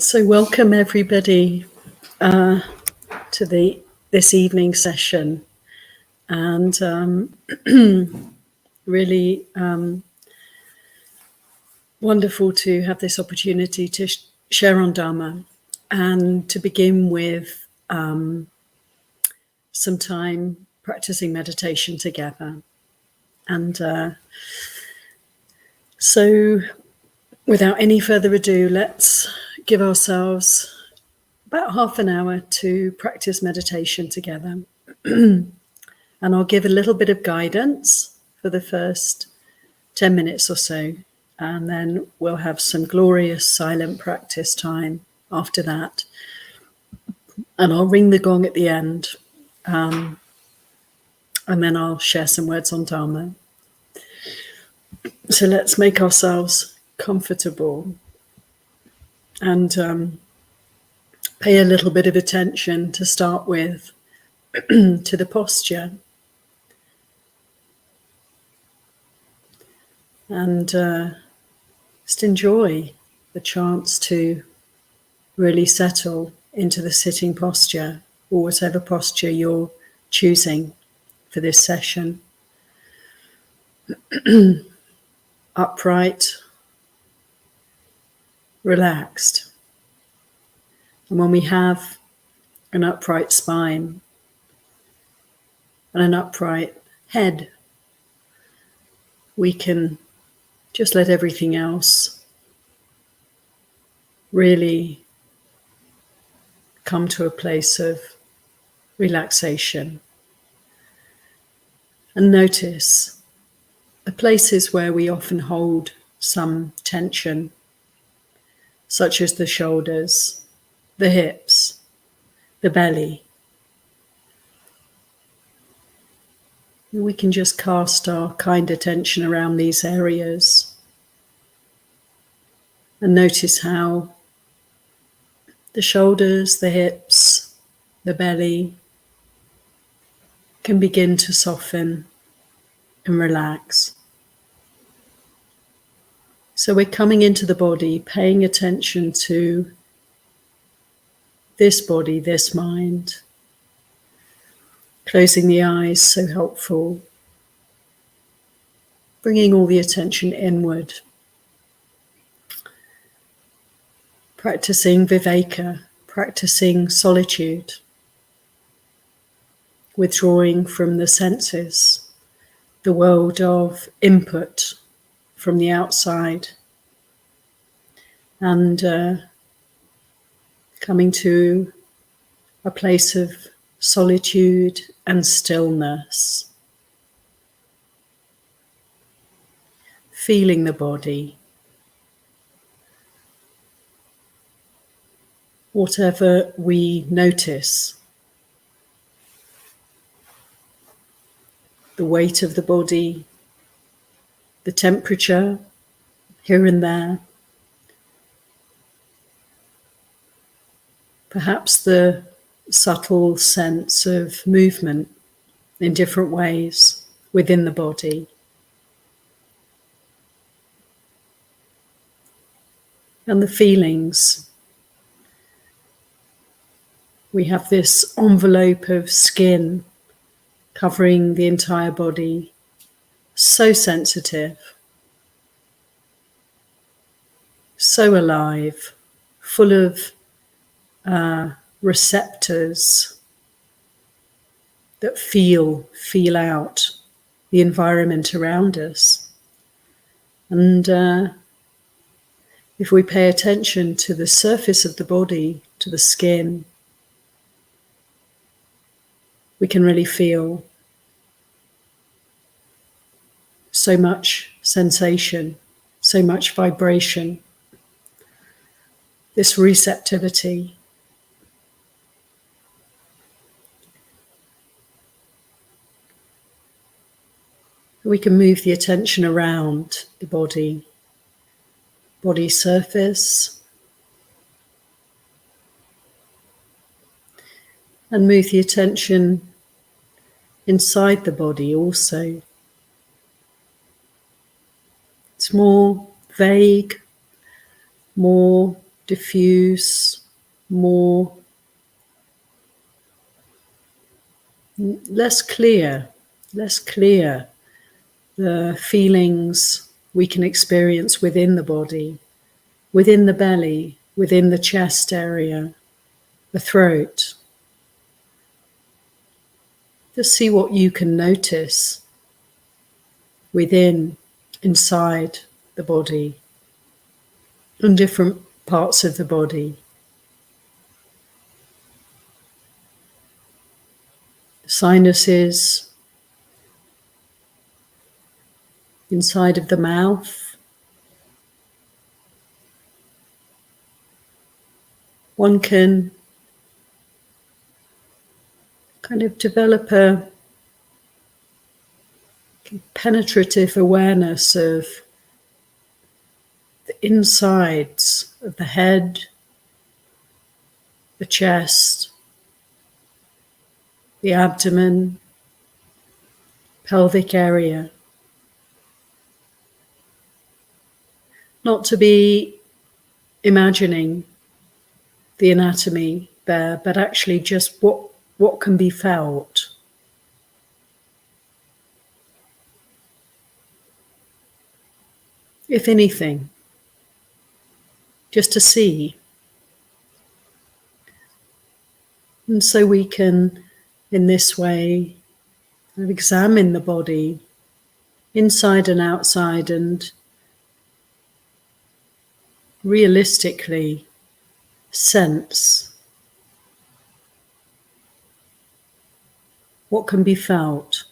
So welcome everybody to this evening session, and really wonderful to have this opportunity to share on Dharma, and to begin with some time practicing meditation together. And so without any further ado, let's give ourselves about half an hour to practice meditation together. And I'll give a little bit of guidance for the first 10 minutes or so, and then we'll have some glorious silent practice time after that. And I'll ring the gong at the end, and then I'll share some words on Dharma. So let's make ourselves comfortable and pay a little bit of attention to start with to the posture, and just enjoy the chance to really settle into the sitting posture, or whatever posture you're choosing for this session. Upright, relaxed. And when we have an upright spine and an upright head, we can just let everything else really come to a place of relaxation. And notice the places where we often hold some tension, such as the shoulders, the hips, the belly. We can just cast our kind attention around these areas and notice how the shoulders, the hips, the belly can begin to soften and relax. So we're coming into the body, paying attention to this body, this mind. Closing the eyes, so helpful. Bringing all the attention inward. Practicing Viveka, practicing solitude. Withdrawing from the senses, the world of input from the outside. And coming to a place of solitude and stillness. Feeling the body. Whatever we notice. The weight of the body, the temperature here and there. Perhaps the subtle sense of movement in different ways within the body. And the feelings. We have this envelope of skin covering the entire body, so sensitive, so alive, full of receptors that feel out the environment around us. And if we pay attention to the surface of the body, to the skin, we can really feel so much sensation, so much vibration, this receptivity. We can move the attention around the body surface, and move the attention inside the body also. It's more vague, more diffuse, more, less clear the feelings we can experience within the body, within the belly, within the chest area, the throat. Just see what you can notice within, inside the body, in different parts of the body. Sinuses, inside of the mouth. One can kind of develop a penetrative awareness of the insides of the head, the chest, the abdomen, pelvic area. Not to be imagining the anatomy there, but actually just what can be felt. If anything, just to see. And so we can, in this way, examine the body inside and outside and realistically sense what can be felt.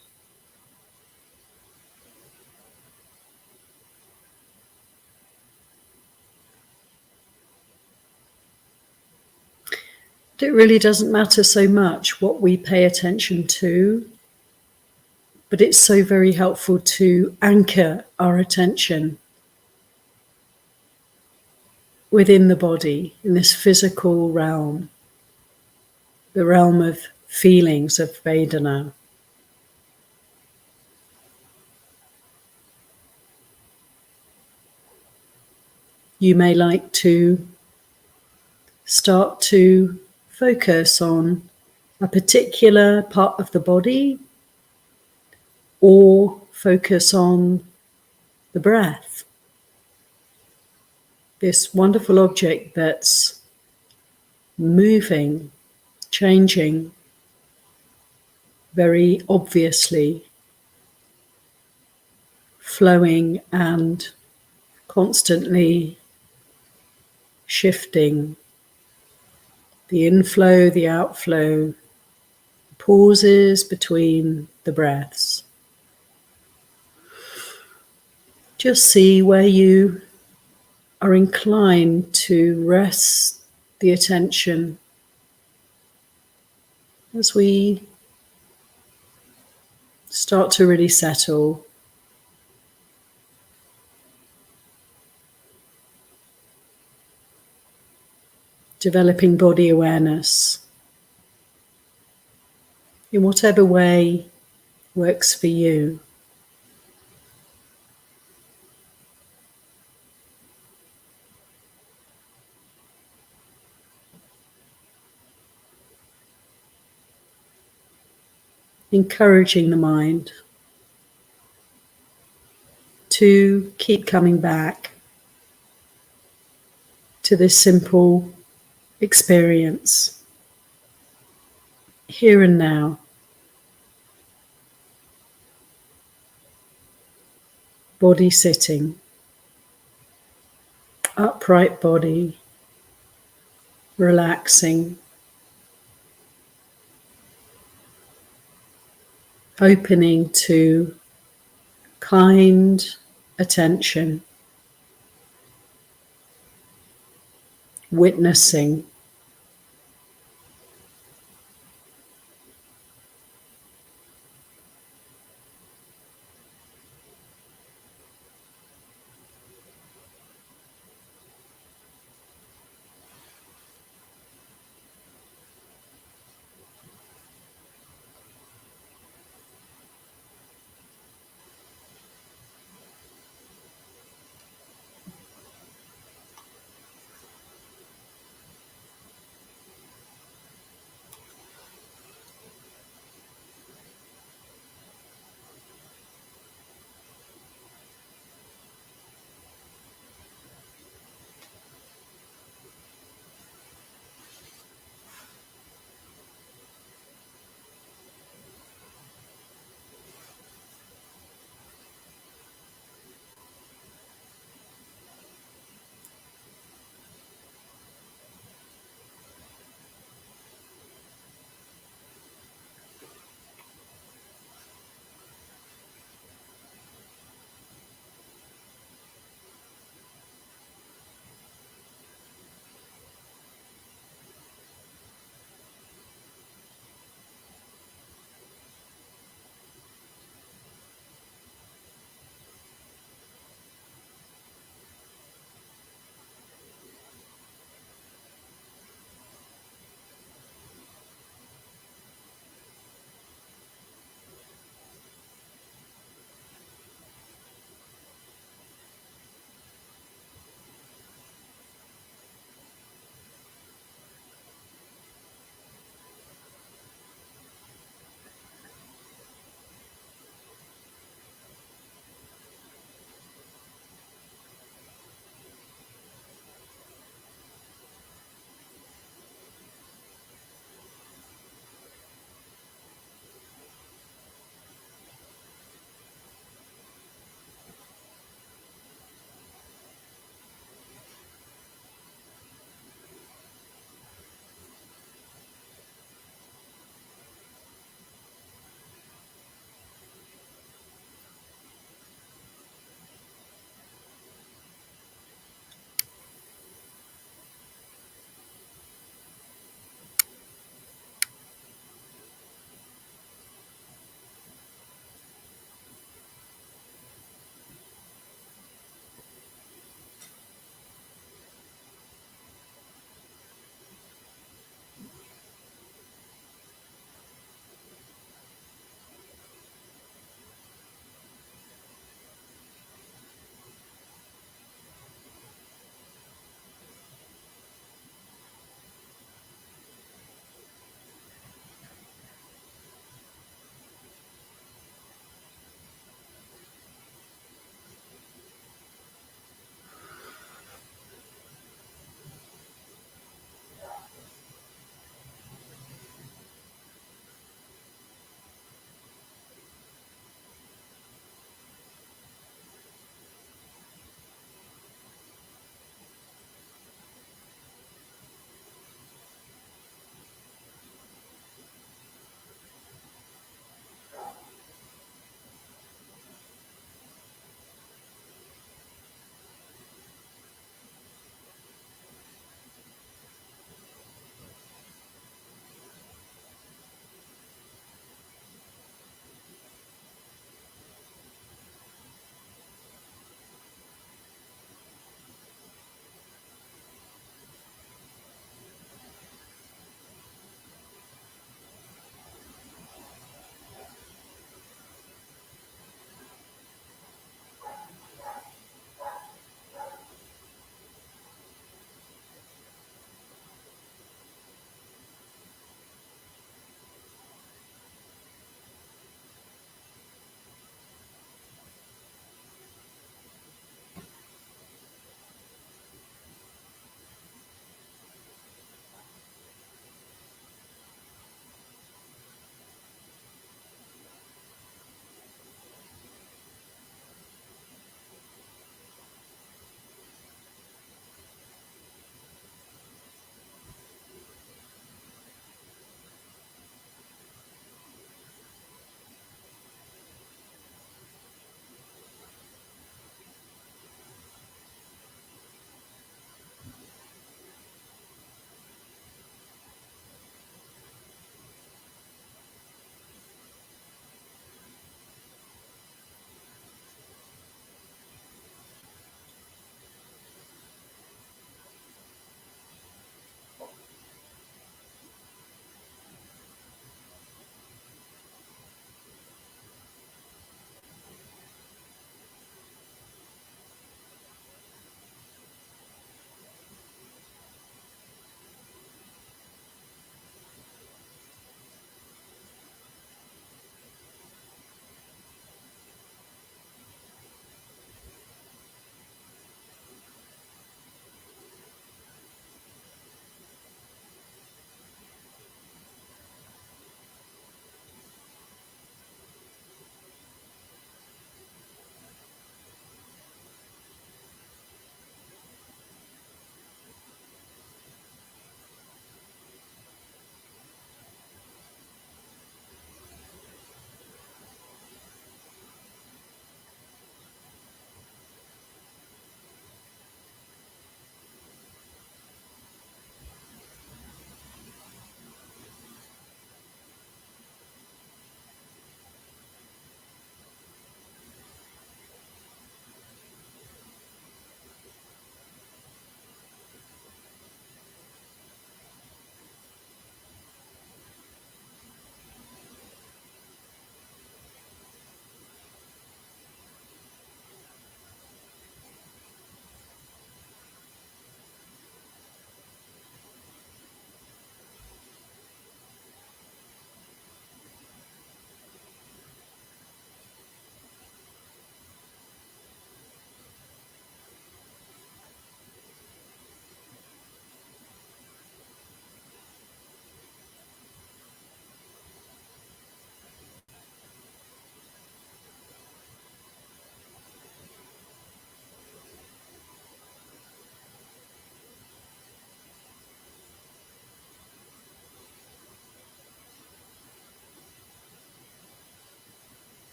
It really doesn't matter so much what we pay attention to, but it's so very helpful to anchor our attention within the body, in this physical realm, the realm of feelings, of Vedana. You may like to start to focus on a particular part of the body, or focus on the breath. This wonderful object that's moving, changing very obviously, flowing and constantly shifting. The inflow, the outflow, pauses between the breaths. Just see where you are inclined to rest the attention as we start to really settle. Developing body awareness in whatever way works for you. Encouraging the mind to keep coming back to this simple experience, here and now. Body sitting, upright body, relaxing, opening to kind attention, witnessing.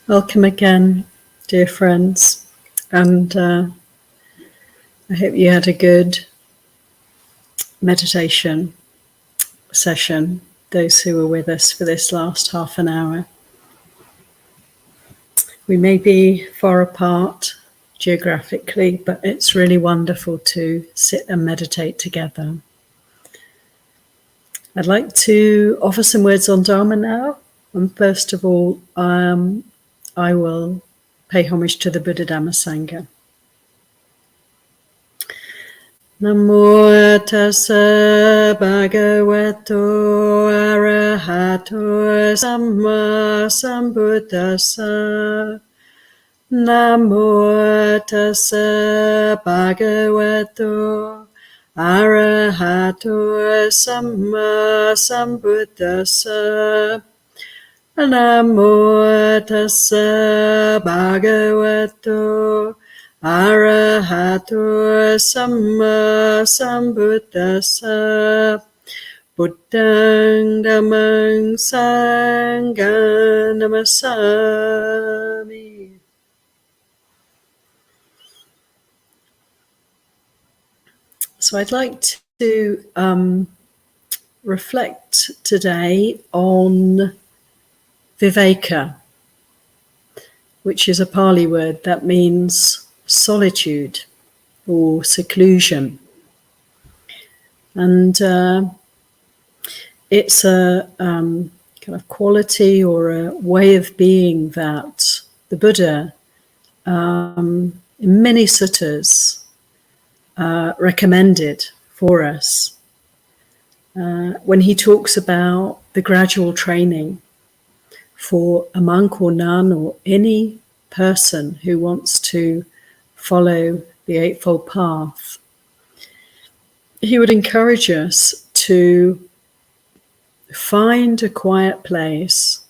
Welcome again, dear friends, and I hope you had a good meditation session, those who were with us for this last half an hour. We may be far apart geographically, but it's really wonderful to sit and meditate together. I'd like to offer some words on Dharma now. And first of all, I will pay homage to the Buddha Dhamma Sangha. Namo tassa bhagavato arahato samma sambuddhassa. Namo tassa bhagavato arahato samma sambuddhassa. Namo tassa bhagavato arahato samma sambuddhassa. Buddhaṃ dhammāṃ saṅghāṃ namasami. So I'd like to reflect today on Viveka, which is a Pali word that means solitude or seclusion. And it's a kind of quality or a way of being that the Buddha, in many suttas, recommended for us when he talks about the gradual training for a monk or nun or any person who wants to follow the Eightfold Path. He would encourage us to find a quiet place,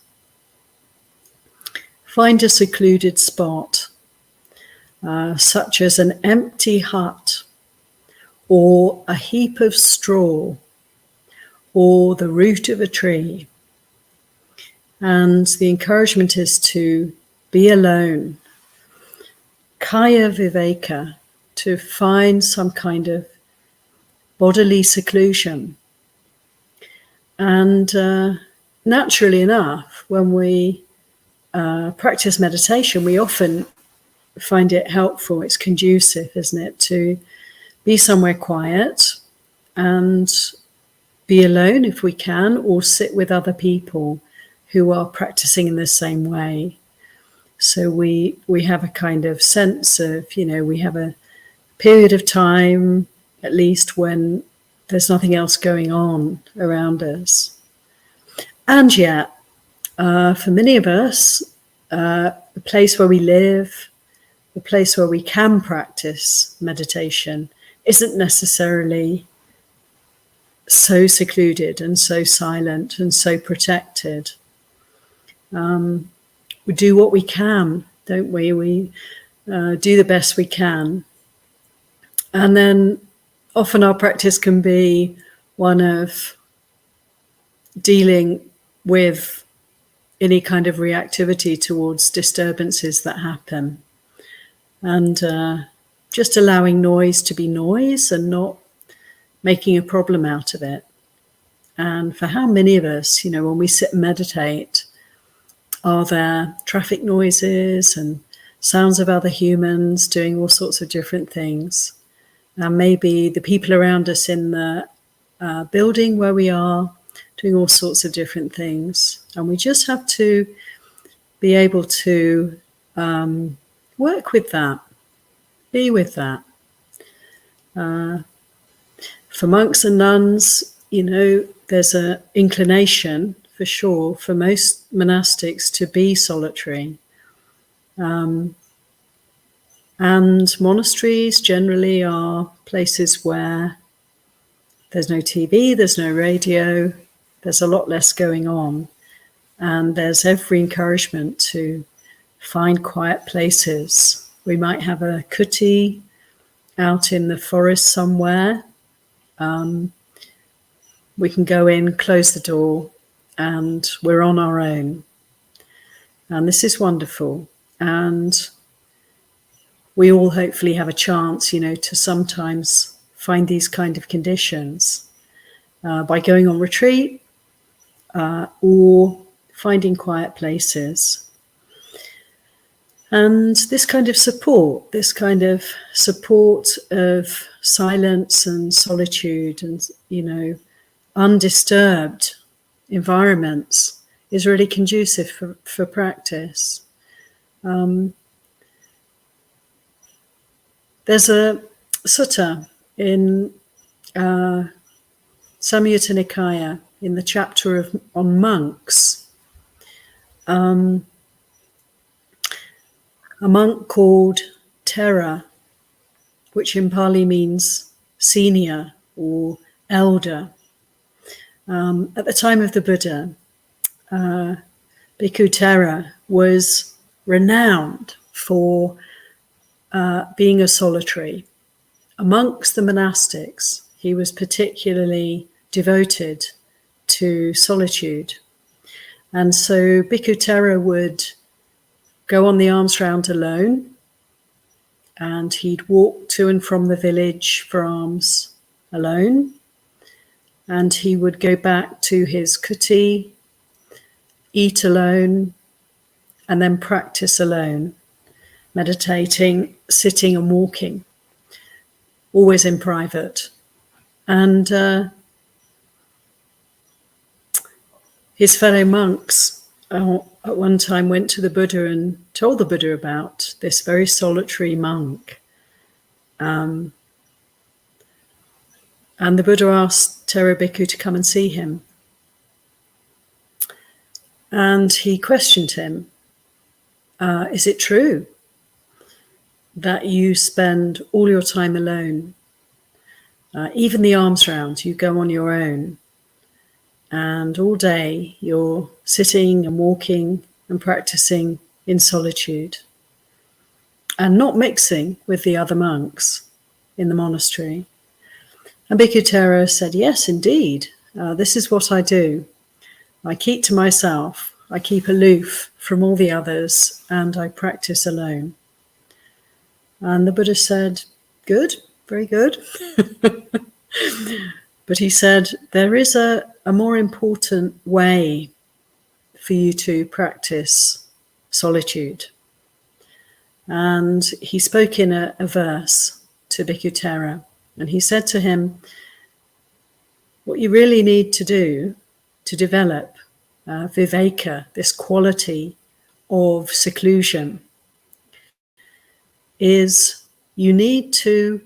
find a secluded spot, such as an empty hut or a heap of straw or the root of a tree. And the encouragement is to be alone, kaya viveka, to find some kind of bodily seclusion. And naturally enough, when we practice meditation, we often find it helpful, it's conducive, isn't it, to be somewhere quiet and be alone if we can, or sit with other people who are practicing in the same way. So we have a kind of sense of, we have a period of time, at least, when there's nothing else going on around us. And yet, for many of us, the place where we live, the place where we can practice meditation, isn't necessarily so secluded and so silent and so protected. We do what we can, don't we? We do the best we can. And then often our practice can be one of dealing with any kind of reactivity towards disturbances that happen. And just allowing noise to be noise and not making a problem out of it. And for how many of us, when we sit and meditate, are there traffic noises and sounds of other humans doing all sorts of different things? And maybe the people around us in the building where we are doing all sorts of different things. And we just have to be able to work with that, be with that. For monks and nuns, there's an inclination, for sure, for most monastics to be solitary. And monasteries generally are places where there's no TV, there's no radio, there's a lot less going on. And there's every encouragement to find quiet places. We might have a kuti out in the forest somewhere. We can go in, close the door, and we're on our own. And this is wonderful. And we all hopefully have a chance, to sometimes find these kind of conditions by going on retreat or finding quiet places. And this kind of support of silence and solitude and, undisturbed environments is really conducive for practice. There's a sutta in Samyutta Nikaya in the chapter on monks. A monk called Thera, which in Pali means senior or elder. At the time of the Buddha, Bhikkhu Thera was renowned for being a solitary. Amongst the monastics, he was particularly devoted to solitude. And so Bhikkhu Thera would go on the alms round alone, and he'd walk to and from the village for alms alone, and he would go back to his kuti, eat alone, and then practice alone, meditating, sitting and walking, always in private. And his fellow monks at one time went to the Buddha and told the Buddha about this very solitary monk. And the Buddha asked Thera Bhikkhu to come and see him. And he questioned him, is it true that you spend all your time alone? Even the alms round, you go on your own. And all day you're sitting and walking and practicing in solitude and not mixing with the other monks in the monastery. And Bhikkhu Thera said, yes, indeed, this is what I do. I keep to myself, I keep aloof from all the others, and I practice alone. And the Buddha said, good, very good. But he said, there is a more important way for you to practice solitude. And he spoke in a verse to Bhikkhu Thera, and he said to him, what you really need to do to develop Viveka, this quality of seclusion, is you need to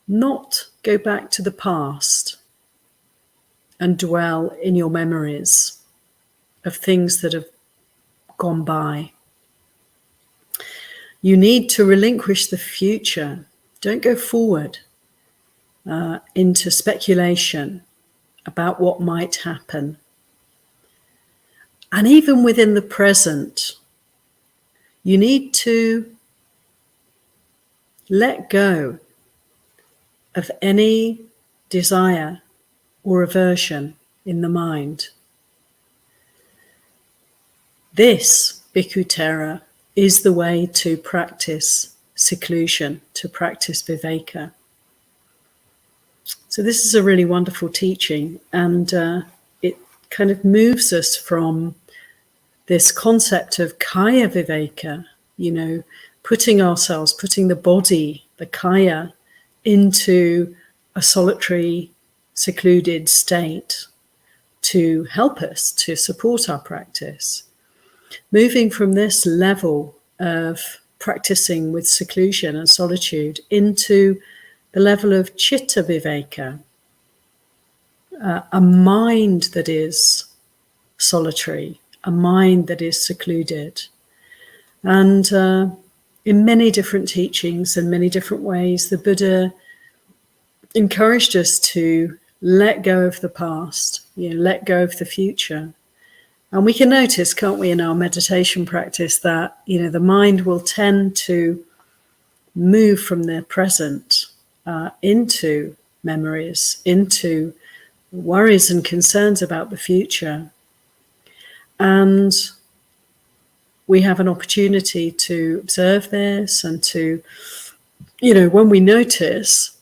not go back to the past and dwell in your memories of things that have gone by. You need to relinquish the future. Don't go forward into speculation about what might happen. And even within the present, you need to let go of any desire or aversion in the mind. This, Bhikkhu Thera, is the way to practice seclusion, to practice Viveka. So this is a really wonderful teaching, and it kind of moves us from this concept of Kaya Viveka, putting the body, the Kaya, into a solitary, secluded state to help us, to support our practice. Moving from this level of practicing with seclusion and solitude into the level of Chitta Viveka, a mind that is solitary, a mind that is secluded. And in many different teachings and many different ways, the Buddha encouraged us to let go of the past, let go of the future. And we can notice, can't we, in our meditation practice that, the mind will tend to move from the present into memories, into worries and concerns about the future. And we have an opportunity to observe this and to, when we notice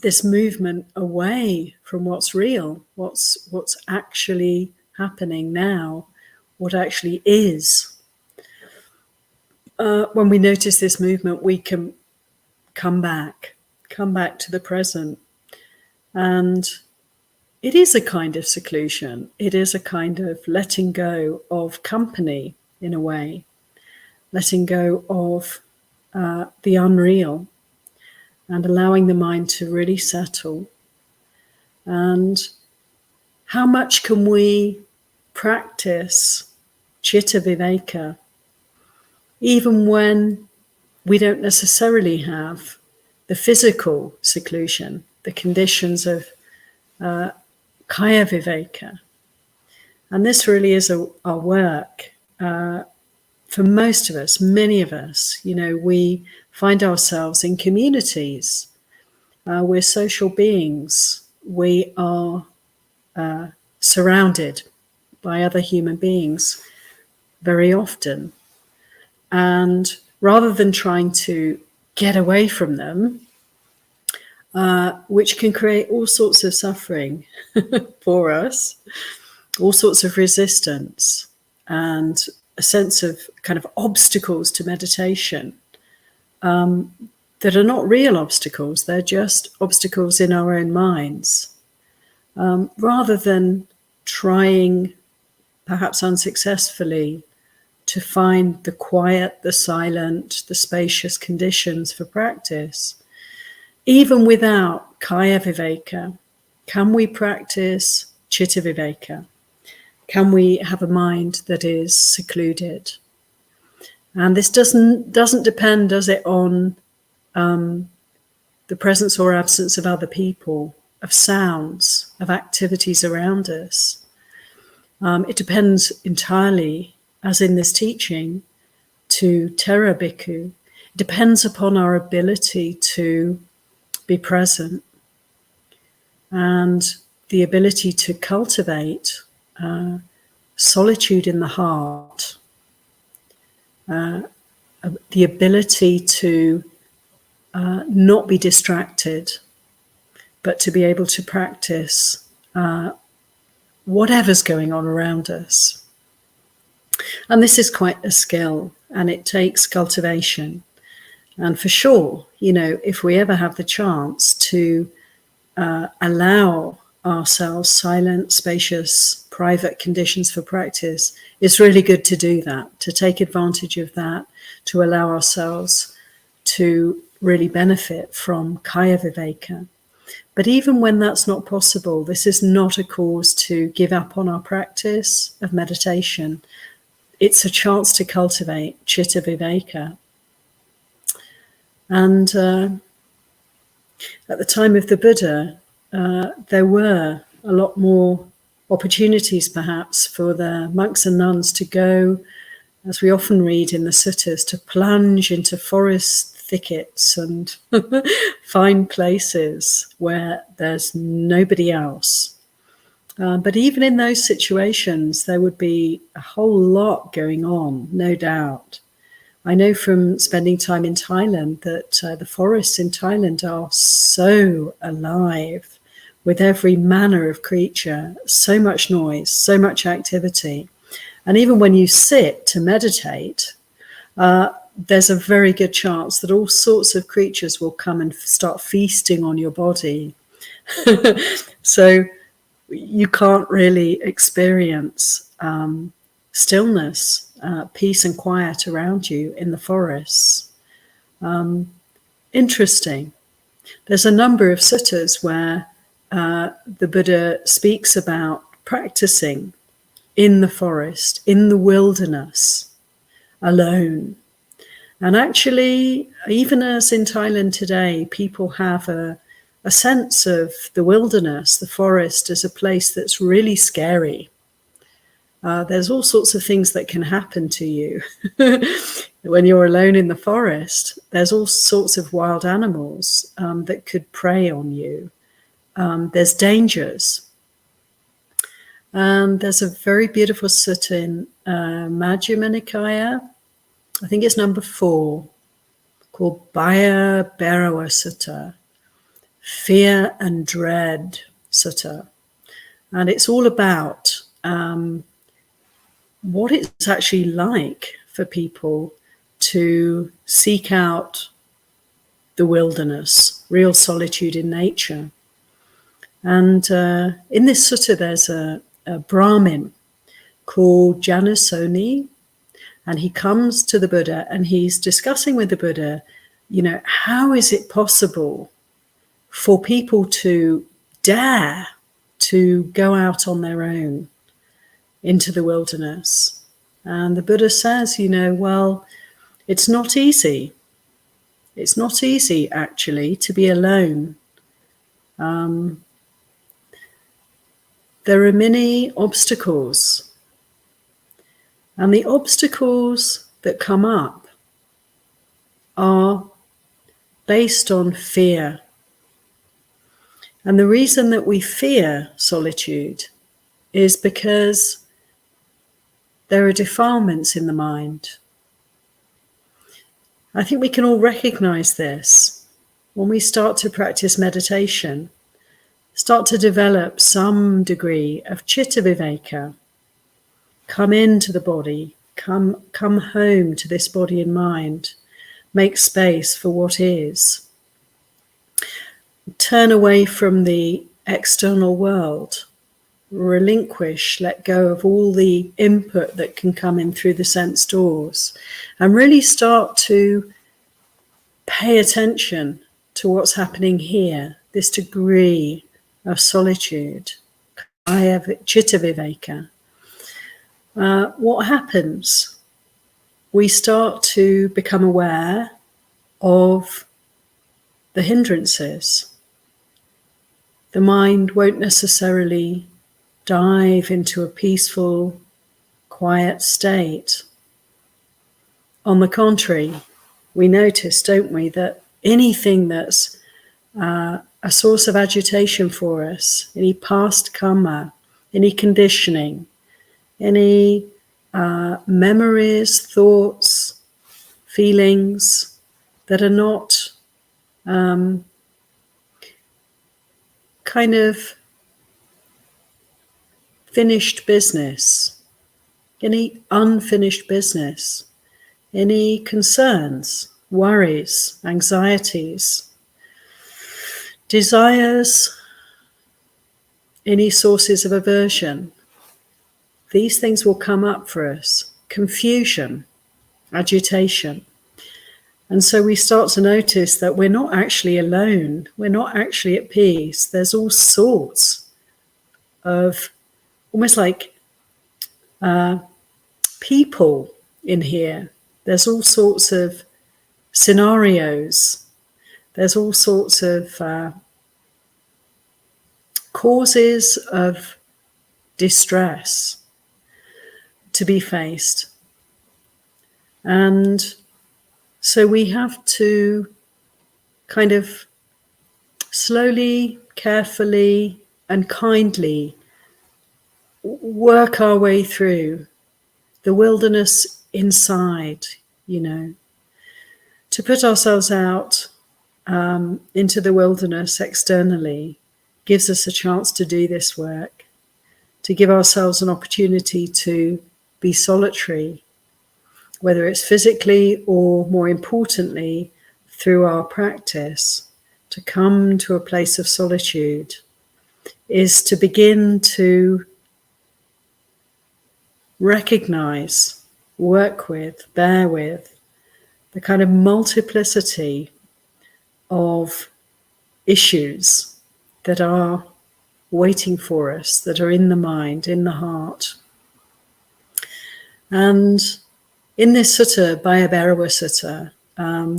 this movement away from what's real, what's actually happening now, what actually is. When we notice this movement, we can come back to the present. And it is a kind of seclusion. It is a kind of letting go of company, in a way, letting go of the unreal and allowing the mind to really settle. And how much can we practice Chitta Viveka even when we don't necessarily have the physical seclusion, the conditions of Kaya Viveka? And this really is our work. For most of us, many of us, we find ourselves in communities. We're social beings. We are surrounded by other human beings very often. And rather than trying to get away from them, which can create all sorts of suffering for us, all sorts of resistance, and a sense of kind of obstacles to meditation that are not real obstacles, they're just obstacles in our own minds. Rather than trying, perhaps unsuccessfully, to find the quiet, the silent, the spacious conditions for practice, even without Kaya Viveka, can we practice Chitta Viveka? Can we have a mind that is secluded? And this doesn't depend, does it, on the presence or absence of other people, of sounds, of activities around us. It depends entirely, as in this teaching, to Thera Bhikkhu. It depends upon our ability to be present and the ability to cultivate solitude in the heart, the ability to not be distracted, but to be able to practice whatever's going on around us. And this is quite a skill, and it takes cultivation. And for sure, if we ever have the chance to allow ourselves silent, spacious, private conditions for practice, it's really good to do that, to take advantage of that, to allow ourselves to really benefit from Kaya Viveka. But even when that's not possible, this is not a cause to give up on our practice of meditation. It's a chance to cultivate Chitta Viveka. And at the time of the Buddha, there were a lot more opportunities perhaps for the monks and nuns to go, as we often read in the suttas, to plunge into forest thickets and find places where there's nobody else. But even in those situations, there would be a whole lot going on, no doubt. I know from spending time in Thailand that the forests in Thailand are so alive with every manner of creature, so much noise, so much activity. And even when you sit to meditate, there's a very good chance that all sorts of creatures will come and start feasting on your body. So you can't really experience stillness, peace and quiet around you in the forests. Interesting. There's a number of suttas where the Buddha speaks about practicing in the forest, in the wilderness, alone. And actually, even as in Thailand today, people have a sense of the wilderness, the forest, as a place that's really scary. There's all sorts of things that can happen to you when you're alone in the forest. There's all sorts of wild animals that could prey on you. There's dangers. And there's a very beautiful sutta in Majjhima Nikaya, I think it's number 4, called Ayyā Sutta, Fear and Dread Sutta. And it's all about what it's actually like for people to seek out the wilderness, real solitude in nature. And in this sutta, there's a Brahmin called Janasoni, and he comes to the Buddha and he's discussing with the Buddha, how is it possible for people to dare to go out on their own into the wilderness? And the Buddha says, well, it's not easy. It's not easy, actually, to be alone. There are many obstacles. And the obstacles that come up are based on fear. And the reason that we fear solitude is because there are defilements in the mind. I think we can all recognize this when we start to practice meditation, start to develop some degree of Chitta Viveka, come into the body, come home to this body and mind, make space for what is. Turn away from the external world, relinquish, let go of all the input that can come in through the sense doors, and really start to pay attention to what's happening here, this degree of solitude. I have Chitta Viveka. What happens? We start to become aware of the hindrances. The mind won't necessarily dive into a peaceful, quiet state. On the contrary, we notice, don't we, that anything that's a source of agitation for us, any past karma, any conditioning, any memories, thoughts, feelings that are not kind of finished business, any unfinished business, any concerns, worries, anxieties, desires, any sources of aversion. These things will come up for us. Confusion, agitation. And so we start to notice that we're not actually alone. We're not actually at peace. There's all sorts of almost like people in here. There's all sorts of scenarios. There's all sorts of causes of distress to be faced. And so we have to kind of slowly, carefully, and kindly work our way through the wilderness inside, to put ourselves out into the wilderness externally gives us a chance to do this work, to give ourselves an opportunity to be solitary, whether it's physically or, more importantly, through our practice. To come to a place of solitude is to begin to recognize, work with, bear with the kind of multiplicity of issues that are waiting for us, that are in the mind, in the heart. And in this sutta, Ayyā Sutta,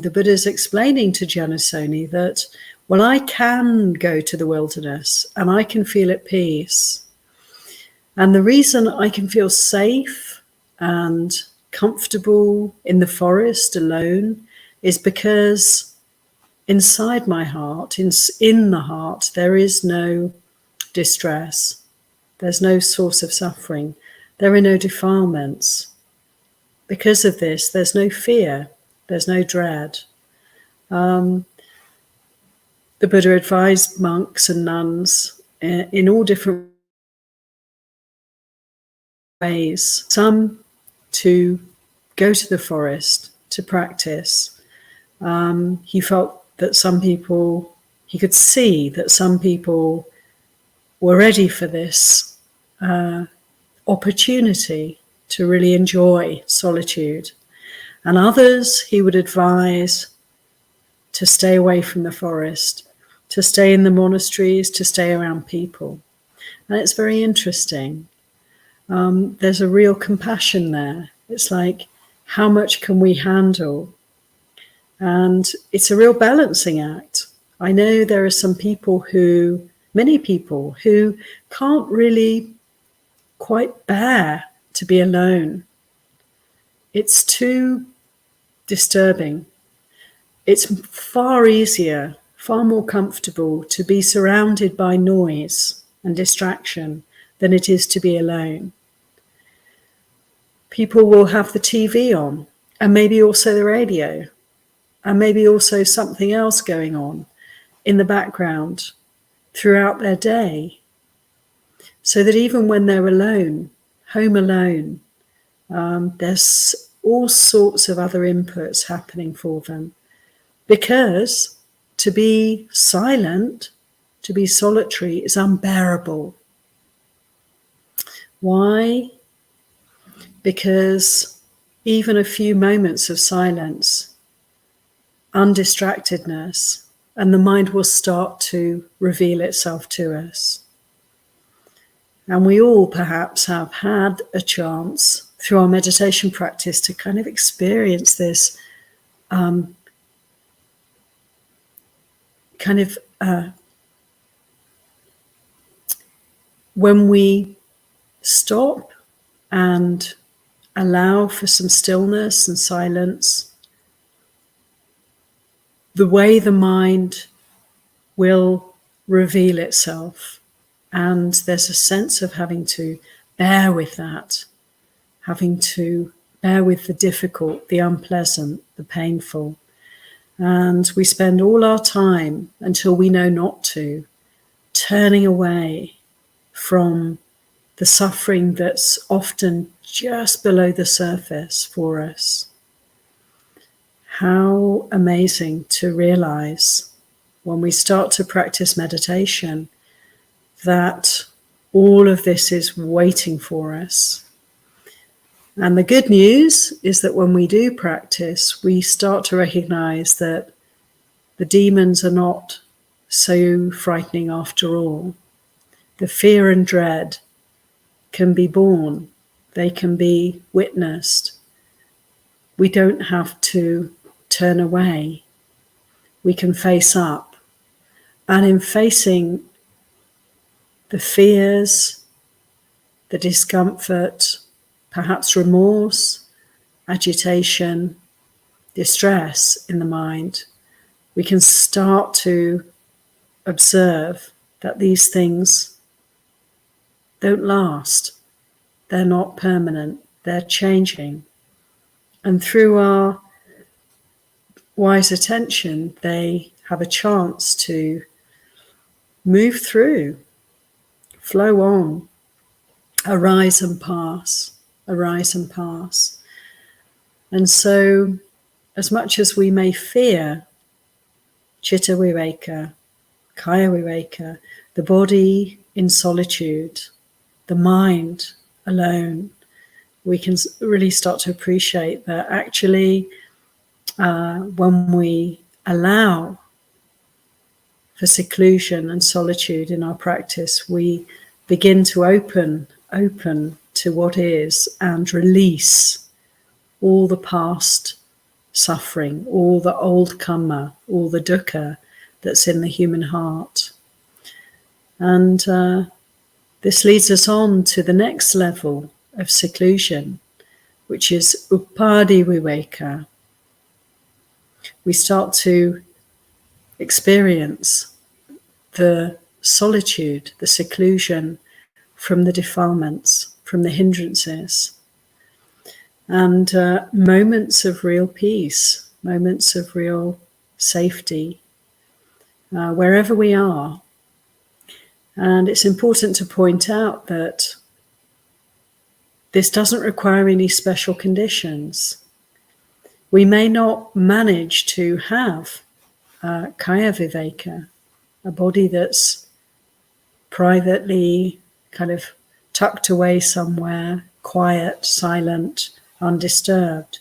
the Buddha is explaining to Janasoni that, well, I can go to the wilderness and I can feel at peace. And the reason I can feel safe and comfortable in the forest alone is because inside my heart, in the heart, there is no distress. There's no source of suffering. There are no defilements. Because of this, there's no fear. There's no dread. The Buddha advised monks and nuns in all different ways. Some to go to the forest to practice. He felt that some people, he could see that some people were ready for this opportunity to really enjoy solitude. And others he would advise to stay away from the forest, to stay in the monasteries, to stay around people. And it's very interesting. There's a real compassion there. It's like, how much can we handle? And it's a real balancing act. I know there are some people many people who can't really quite bear to be alone. It's too disturbing. It's far easier, far more comfortable to be surrounded by noise and distraction than it is to be alone. People will have the TV on, and maybe also the radio, and maybe also something else going on in the background throughout their day, so that even when they're alone, home alone, there's all sorts of other inputs happening for them. Because to be silent, to be solitary, is unbearable. Why? Because even a few moments of silence, undistractedness, and the mind will start to reveal itself to us. And we all perhaps have had a chance through our meditation practice to kind of experience this when we stop and allow for some stillness and silence, the way the mind will reveal itself. And there's a sense of having to bear with that, having to bear with the difficult, the unpleasant, the painful. And we spend all our time, until we know not to, turning away from the suffering that's often just below the surface for us. How amazing to realize when we start to practice meditation that all of this is waiting for us. And the good news is that when we do practice, we start to recognize that the demons are not so frightening after all. The fear and dread can be born. They can be witnessed. We don't have to turn away. We can face up. And in facing the fears, the discomfort, perhaps remorse, agitation, distress in the mind, we can start to observe that these things don't last. They're not permanent. They're changing. And through our wise attention, they have a chance to move through, flow on, arise and pass, arise and pass. And so, as much as we may fear Chitta Viveka, Kaya Viveka, the body in solitude, the mind alone, we can really start to appreciate that actually when we allow for seclusion and solitude in our practice, we begin to open to what is and release all the past suffering, all the old karma, all the dukkha that's in the human heart. And this leads us on to the next level of seclusion, which is Upadhi Viveka. We start to experience the solitude, the seclusion from the defilements, from the hindrances, and moments of real peace, moments of real safety, wherever we are. And it's important to point out that this doesn't require any special conditions. We may not manage to have Kaya Viveka, a body that's privately kind of tucked away somewhere, quiet, silent, undisturbed.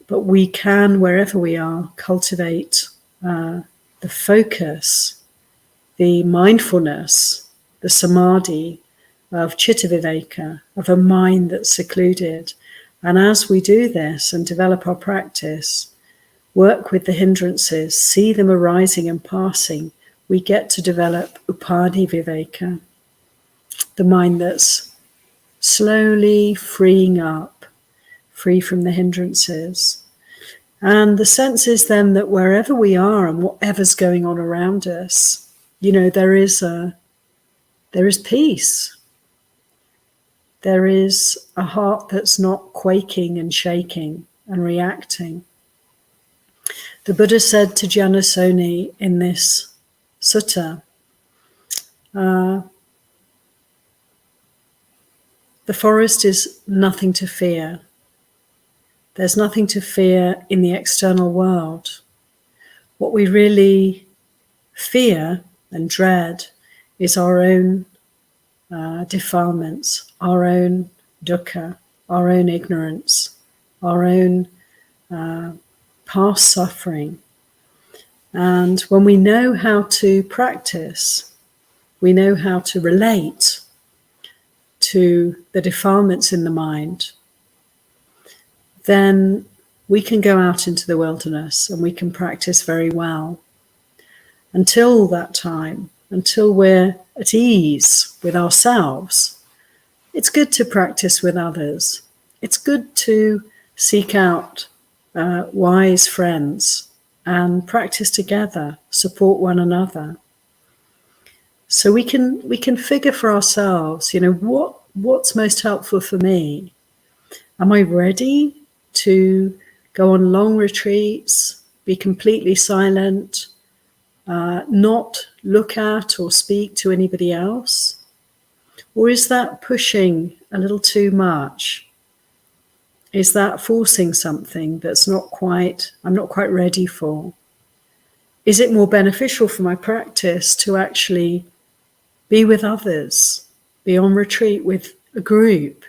But we can, wherever we are, cultivate the focus, the mindfulness, the samadhi of Chitta Viveka, of a mind that's secluded. And as we do this and develop our practice, work with the hindrances, see them arising and passing, we get to develop Upadhi Viveka, the mind that's slowly freeing up, free from the hindrances. And the sense is then that wherever we are and whatever's going on around us, there is peace. There is a heart that's not quaking and shaking and reacting. The Buddha said to Janasoni in this sutta, the forest is nothing to fear. There's nothing to fear in the external world. What we really fear and dread is our own defilements, our own dukkha, our own ignorance, our own past suffering. And when we know how to practice, we know how to relate to the defilements in the mind, then we can go out into the wilderness and we can practice very well. Until that time, until we're at ease with ourselves, it's good to practice with others. It's good to seek out wise friends and practice together, support one another. So we can figure for ourselves, what's most helpful for me. Am I ready to go on long retreats, be completely silent, not look at or speak to anybody else? Or is that pushing a little too much? Is that forcing something that's I'm not quite ready for? Is it more beneficial for my practice to actually be with others, be on retreat with a group,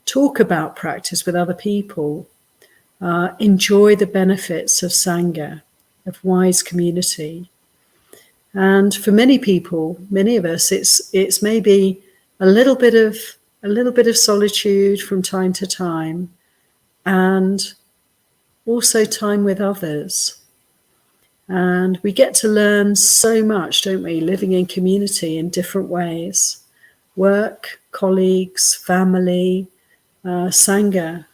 talk about practice with other people, enjoy the benefits of Sangha, of wise community? And for many people, many of us, it's maybe a little bit of solitude from time to time, and also time with others. And we get to learn so much, don't we, living in community in different ways. Work, colleagues, family, Sangha,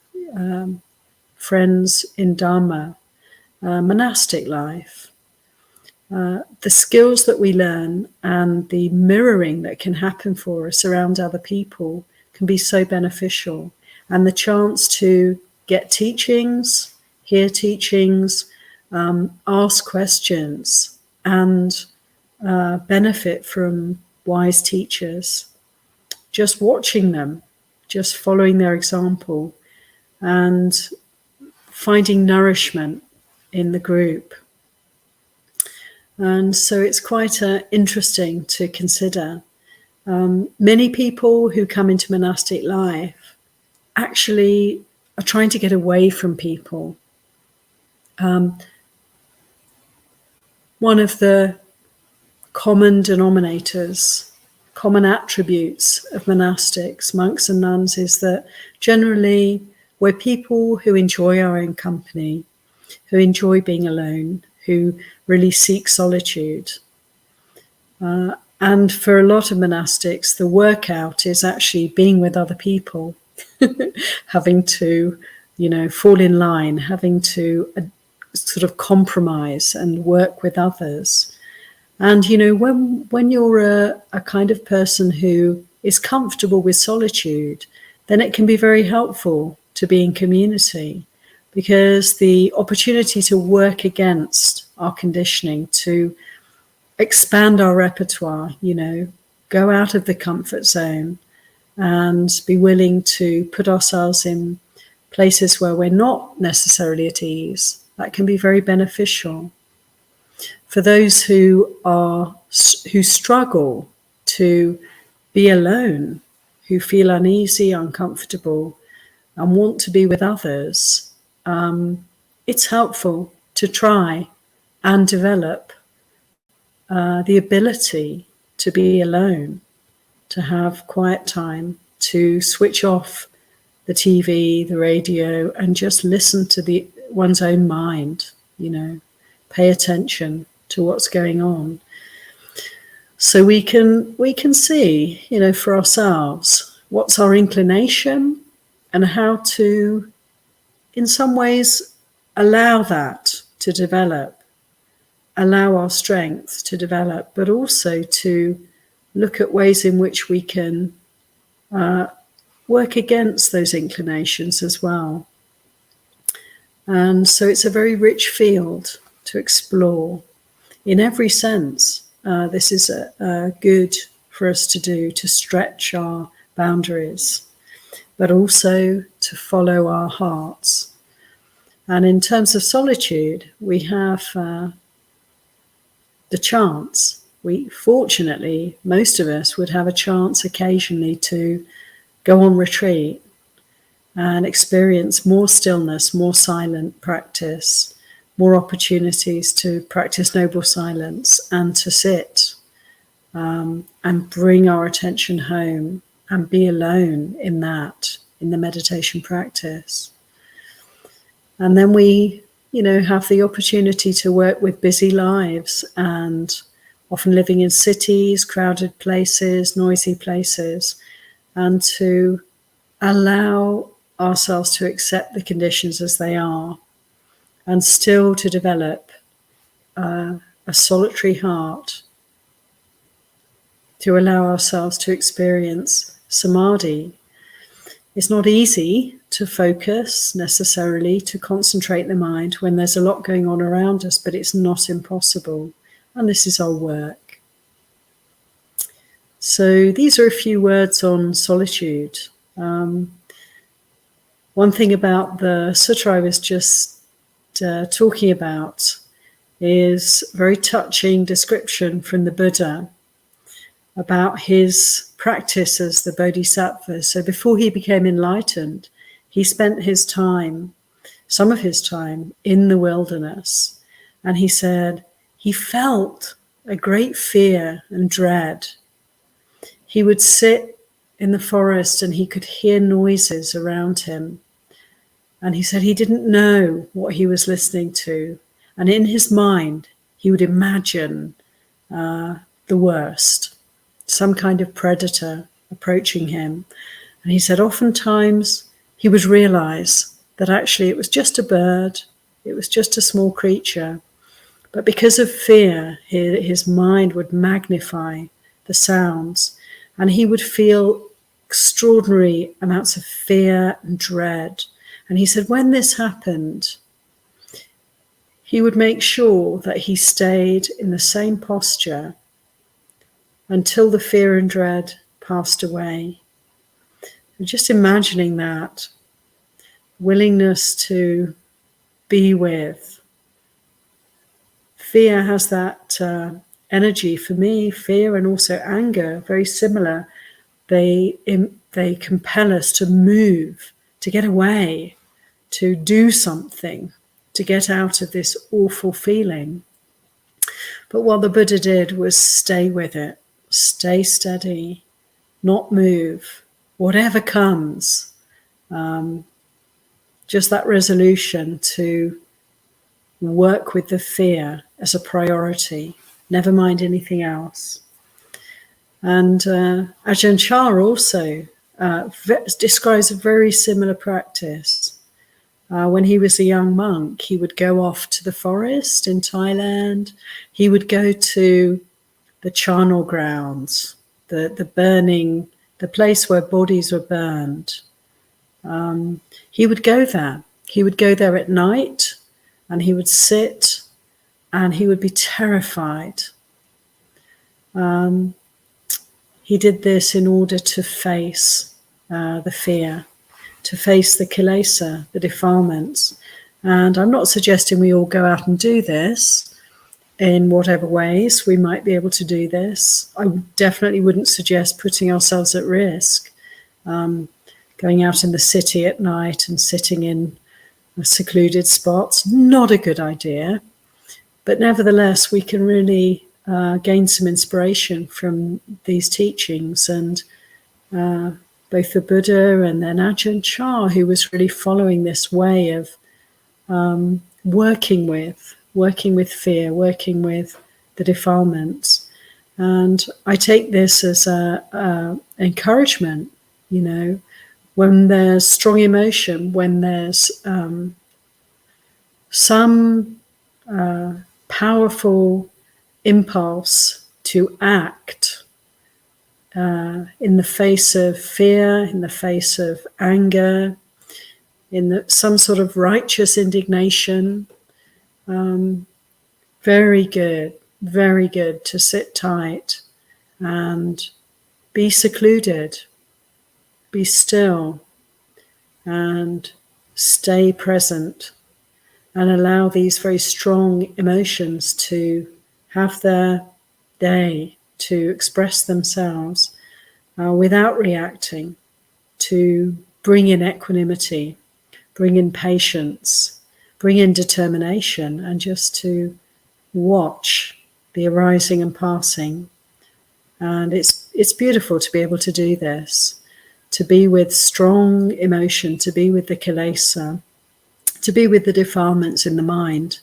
friends in Dharma, monastic life. The skills that we learn and the mirroring that can happen for us around other people can be so beneficial. And the chance to get teachings, hear teachings, ask questions, and benefit from wise teachers. Just watching them, just following their example, and finding nourishment in the group. And so it's quite interesting to consider. Many people who come into monastic life actually are trying to get away from people. One of the common denominators, common attributes of monastics, monks and nuns, is that generally we're people who enjoy our own company, who enjoy being alone, who really seek solitude. And for a lot of monastics, the workout is actually being with other people, having to, fall in line, having to sort of compromise and work with others. And, when you're a kind of person who is comfortable with solitude, then it can be very helpful to be in community, because the opportunity to work against our conditioning, to expand our repertoire, go out of the comfort zone and be willing to put ourselves in places where we're not necessarily at ease, that can be very beneficial. For those who struggle to be alone, who feel uneasy, uncomfortable, and want to be with others, it's helpful to try and develop the ability to be alone, to have quiet time, to switch off the TV, the radio, and just listen to one's own mind, pay attention to what's going on. So we can see, for ourselves, what's our inclination and how to, in some ways, allow that to develop, allow our strength to develop, but also to look at ways in which we can work against those inclinations as well. And so it's a very rich field to explore in every sense. This is good for us to do, to stretch our boundaries, but also to follow our hearts. And in terms of solitude, we have the chance. Fortunately, most of us would have a chance occasionally to go on retreat and experience more stillness, more silent practice, more opportunities to practice noble silence and to sit and bring our attention home and be alone in the meditation practice. And then we, have the opportunity to work with busy lives and often living in cities, crowded places, noisy places, and to allow ourselves to accept the conditions as they are, and still to develop a solitary heart, to allow ourselves to experience samadhi. It's not easy to focus necessarily, to concentrate the mind when there's a lot going on around us, but it's not impossible. And this is our work. So these are a few words on solitude. One thing about the sutra I was just talking about is a very touching description from the Buddha about his practice as the Bodhisattva. So before he became enlightened, he spent some of his time in the wilderness. And he said he felt a great fear and dread. He would sit in the forest and he could hear noises around him. And he said he didn't know what he was listening to. And in his mind, he would imagine the worst, some kind of predator approaching him. And he said oftentimes he would realize that actually it was just a bird, it was just a small creature. But because of fear, his mind would magnify the sounds, and he would feel extraordinary amounts of fear and dread. And he said when this happened, he would make sure that he stayed in the same posture until the fear and dread passed away. And just imagining that willingness to be with. Fear has that energy for me, fear and also anger, very similar. They compel us to move, to get away, to do something, to get out of this awful feeling. But what the Buddha did was stay with it, stay steady, not move, whatever comes. Just that resolution to work with the fear as a priority, never mind anything else. And Ajahn Chah also describes a very similar practice. When he was a young monk, he would go off to the forest in Thailand. He would go to the charnel grounds, the burning the place where bodies were burned. He would go there. He would go there at night, and he would sit, and he would be terrified. He did this in order to face the fear, to face the kilesa, the defilements. And I'm not suggesting we all go out and do this in whatever ways we might be able to do this. I definitely wouldn't suggest putting ourselves at risk, going out in the city at night and sitting in secluded spots. Not a good idea. But nevertheless, we can really gain some inspiration from these teachings. And both the Buddha and then Ajahn Chah, who was really following this way of working with fear, working with the defilements. And I take this as a encouragement, you know, when there's strong emotion, when there's some powerful impulse to act in the face of fear, in the face of anger, in some sort of righteous indignation. Very good to sit tight and be secluded, be still, and stay present, and allow these very strong emotions to have their day, to express themselves without reacting, to bring in equanimity, bring in patience, bring in determination, and just to watch the arising and passing. And it's beautiful to be able to do this, to be with strong emotion, to be with the kilesa, to be with the defilements in the mind,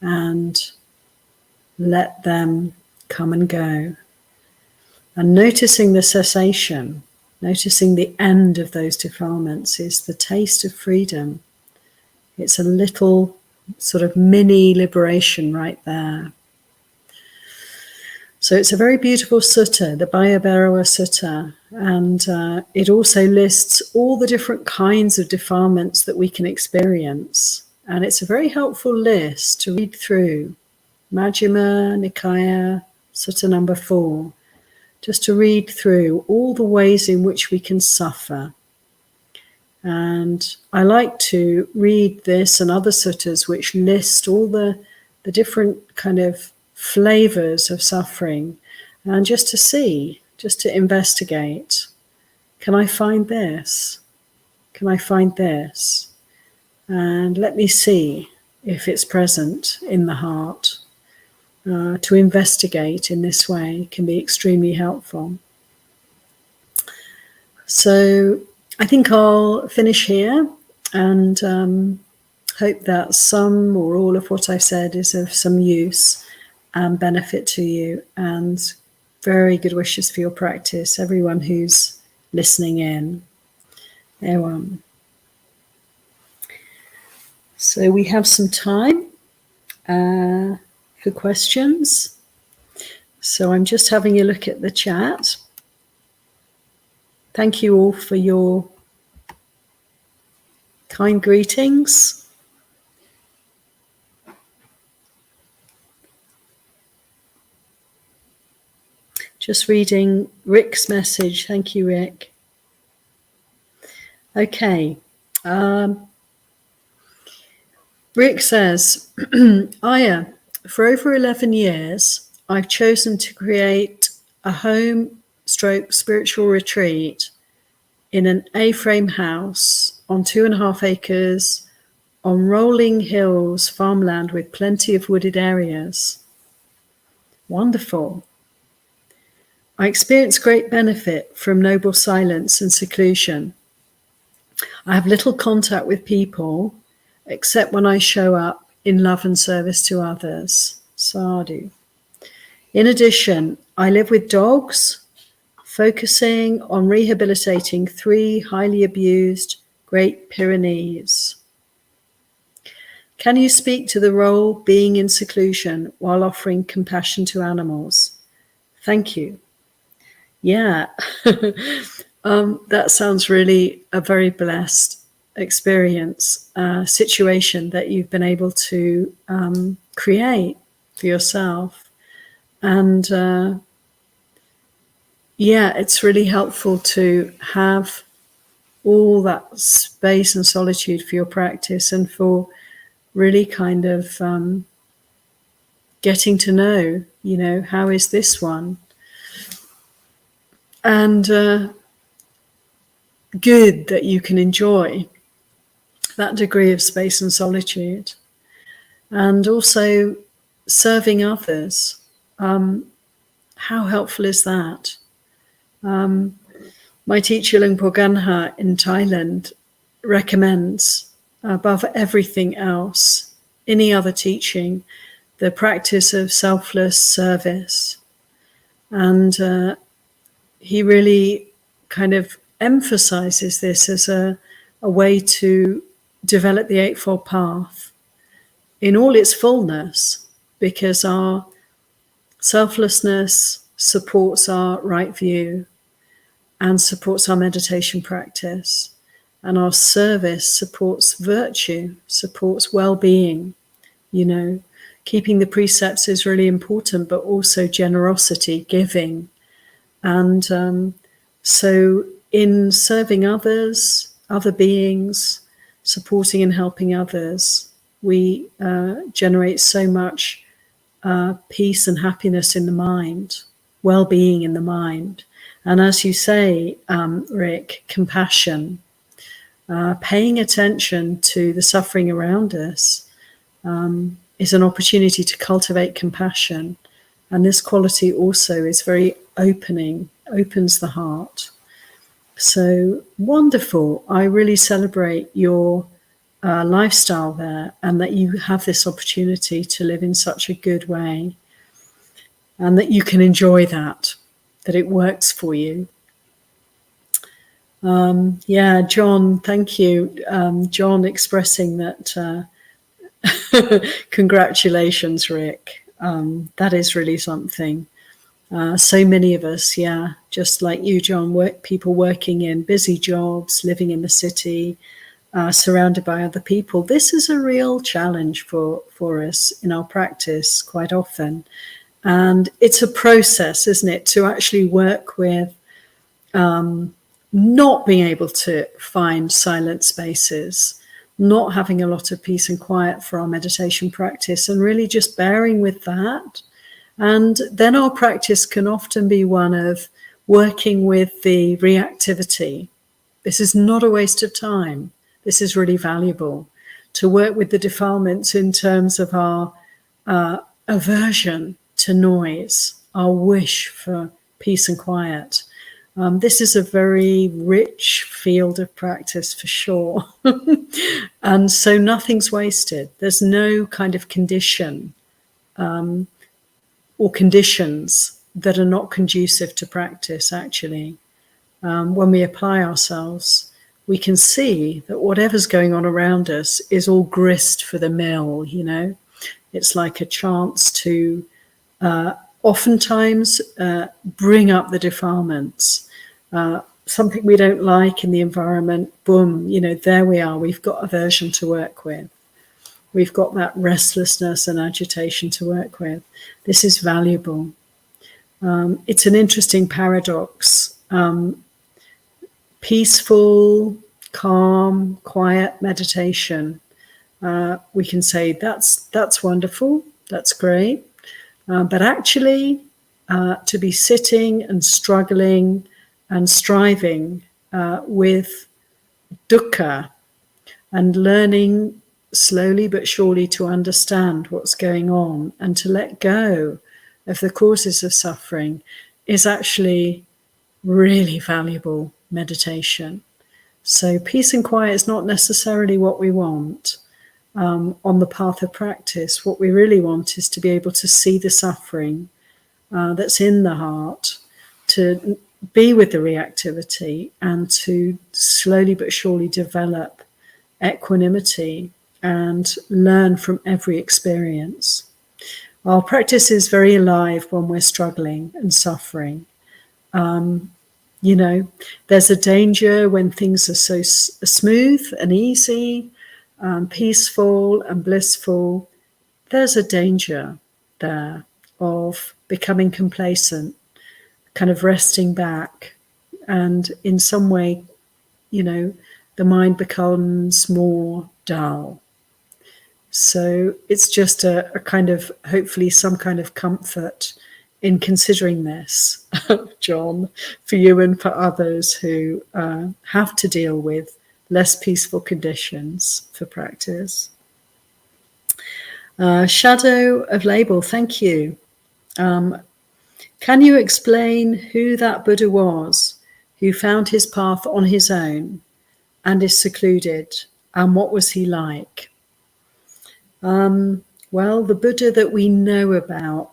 and let them come and go. And noticing the cessation, noticing the end of those defilements is the taste of freedom. It's a little sort of mini liberation right there. So it's a very beautiful sutta, the Brahmavara Sutta, and it also lists all the different kinds of defilements that we can experience. And it's a very helpful list to read through. Majjhima Nikaya, Sutta number 4, just to read through all the ways in which we can suffer. And I like to read this and other suttas which list all the different kind of flavors of suffering, and just to see, just to investigate, can I find this? Can I find this? And let me see if it's present in the heart. To investigate in this way can be extremely helpful. So I think I'll finish here, and hope that some or all of what I've said is of some use and benefit to you, and very good wishes for your practice, everyone who's listening in. So we have some time for questions. So I'm just having a look at the chat. Thank you all for your kind greetings. Just reading Rick's message. Thank you, Rick. Okay. Rick says, Ayyā, for over 11 years, I've chosen to create a home/spiritual retreat in an A-frame house on 2.5 acres on rolling hills farmland with plenty of wooded areas. Wonderful. I experience great benefit from noble silence and seclusion. I have little contact with people except when I show up in love and service to others. Sadhu. In addition, I live with dogs, focusing on rehabilitating 3 highly abused Great Pyrenees. Can you speak to the role being in seclusion while offering compassion to animals? Thank you. Yeah. That sounds really a very blessed experience, situation that you've been able to create for yourself. And yeah, it's really helpful to have all that space and solitude for your practice, and for really kind of getting to know, how is this one? And good that you can enjoy that degree of space and solitude. And also serving others. How helpful is that? My teacher Lungpo Ganha in Thailand recommends, above everything else, any other teaching, the practice of selfless service. And he really kind of emphasizes this as a way to develop the Eightfold Path in all its fullness, because our selflessness supports our right view and supports our meditation practice, and our service supports virtue, supports well-being. Keeping the precepts is really important, but also generosity, giving. And so in serving others, other beings, supporting and helping others, we generate so much peace and happiness in the mind, well-being in the mind. And as you say, Rick, compassion, paying attention to the suffering around us is an opportunity to cultivate compassion. And this quality also is very opens the heart. So wonderful. I really celebrate your lifestyle there, and that you have this opportunity to live in such a good way, and that you can enjoy that it works for you. Yeah, John, thank you. John expressing that congratulations, Rick. That is really something. So many of us, yeah, just like you, John, people working in busy jobs, living in the city, surrounded by other people. This is a real challenge for us in our practice quite often. And it's a process, isn't it, to actually work with not being able to find silent spaces, not having a lot of peace and quiet for our meditation practice, and really just bearing with that. And then our practice can often be one of working with the reactivity. This is not a waste of time. This is really valuable, to work with the defilements in terms of our aversion to noise, our wish for peace and quiet. This is a very rich field of practice for sure. And so nothing's wasted. There's no kind of condition or conditions that are not conducive to practice, actually. When we apply ourselves, we can see that whatever's going on around us is all grist for the mill, It's like a chance to oftentimes bring up the defilements. Something we don't like in the environment, boom, there we are. We've got aversion to work with. We've got that restlessness and agitation to work with. This is valuable. It's an interesting paradox. Peaceful, calm, quiet meditation. We can say that's wonderful, that's great. But actually, to be sitting and struggling and striving with dukkha, and learning slowly but surely to understand what's going on and to let go of the causes of suffering, is actually really valuable meditation. So peace and quiet is not necessarily what we want on the path of practice. What we really want is to be able to see the suffering that's in the heart, to be with the reactivity, and to slowly but surely develop equanimity and learn from every experience. Our practice is very alive when we're struggling and suffering. You know, there's a danger when things are so smooth and easy, peaceful and blissful. There's a danger there of becoming complacent, kind of resting back, and in some way, you know, the mind becomes more dull. So it's just a kind of, hopefully, some kind of comfort in considering this, John, for you and for others who have to deal with less peaceful conditions for practice. Shadow of Label, thank you. Can you explain who that Buddha was who found his path on his own and is secluded, and what was he like? Well, the Buddha that we know about,